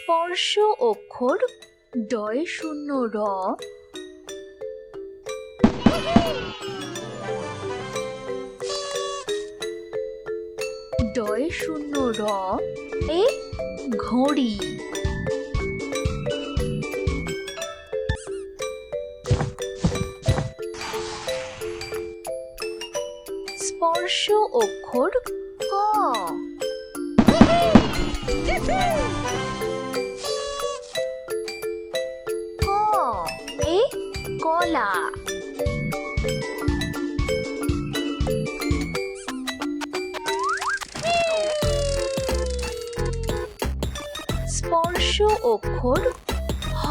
স্পর্শ অক্ষর ডয়ে শূন্য র, ডয়ে শূন্য র এ ঘড়ি। স্পর্শ অক্ষর ক, ক এ কলা। স্পর্শ অক্ষর হ,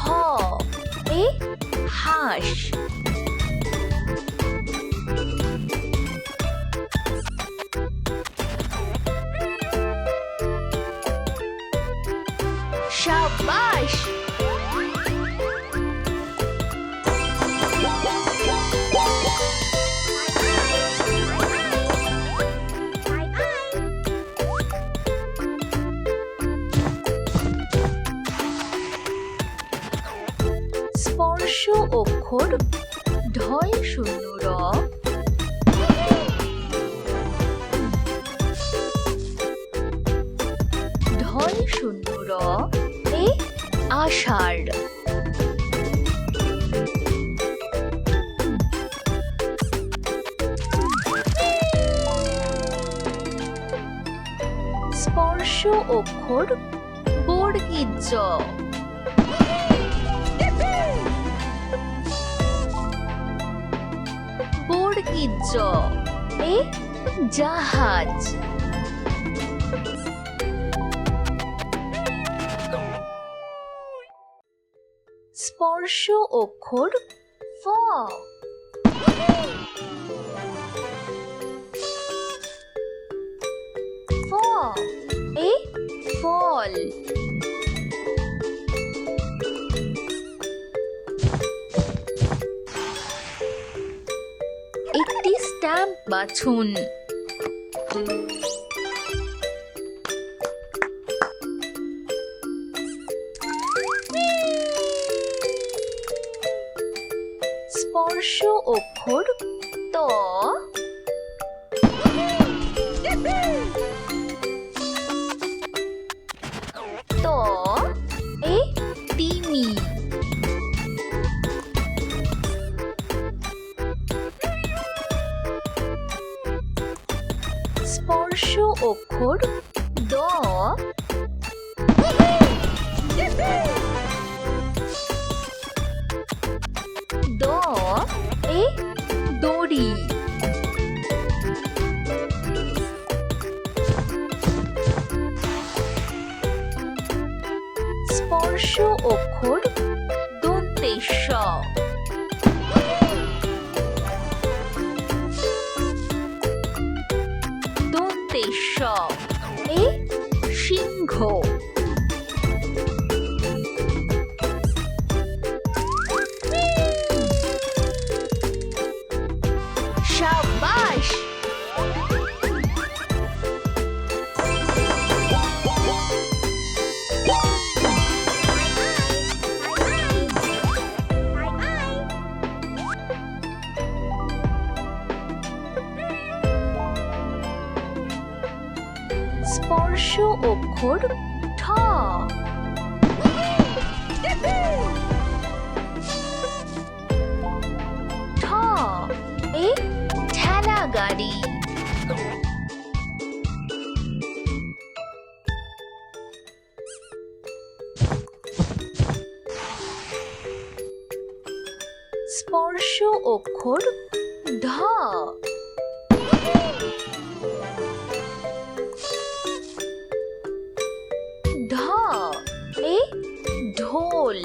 হ এ হাঁস। শাবাশ! স্পর্শ অক্ষর ঢয় শূন্য র, ঢয় শূন্য র এ আষাঢ়। স্পর্শ অক্ষর বর্গীয় জ, বর্গীয় জ এ জাহাজ। স্পর্শ অক্ষর ফ, ফ এ ফল। একটি স্ট্যাম্প বাছুন। স্পর্শ অক্ষর ত, ত এ তিমি। স্পর্শ অক্ষর দ, দ এ দড়ি। স্পর্শ অক্ষর দন্তে স, দন্তে স এ সিংহ। শাবাশ! স্পর্শ অক্ষর ঠ, ঠ এ ঠেলা গাড়ি। স্পর্শ অক্ষর ঢ, ঢ এ ঢোল।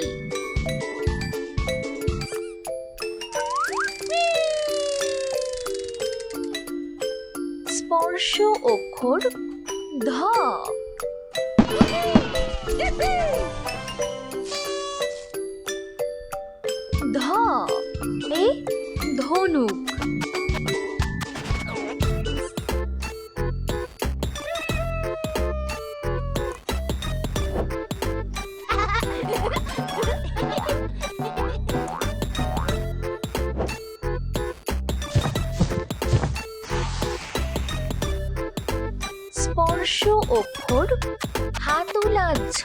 স্পর্শ অক্ষর ধ, ধ এ ধনুক। স্পর্শ অক্ষর হাতুলা ঝ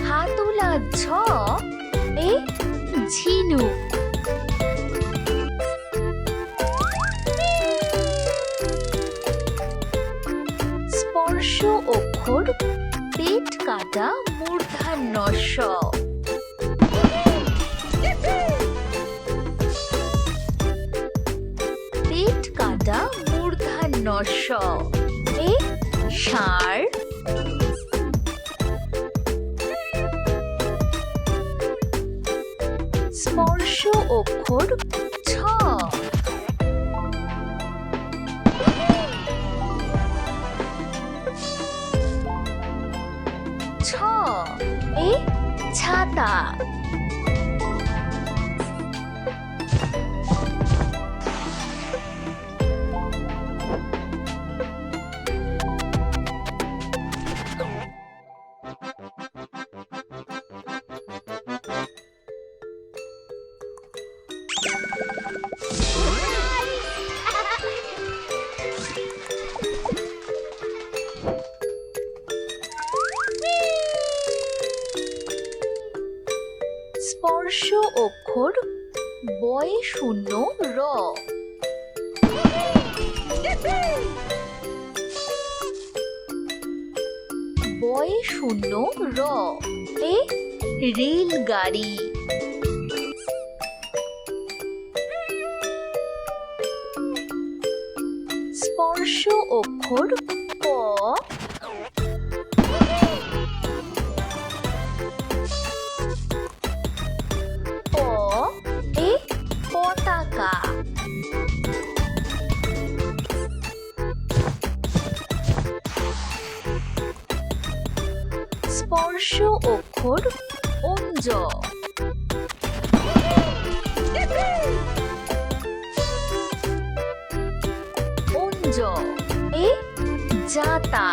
হাতুলা ঝ এ ঝিনুক স্পর্শ অক্ষর পেট কাটা মূর্ধন্য ষ পেট কাটা মূর্ধন্য ষ এ ষাঁড় স্পর্শ অক্ষর ছ ছ এ ছাতা স্পর্শ অক্ষর বয়ে শূন্য র বয়ে শূন্য র এ রেলগাড়ি স্পর্শ অক্ষর প প এ পতাকা স্পর্শ অক্ষর অঞ্জ অঞ্জ এ জাতা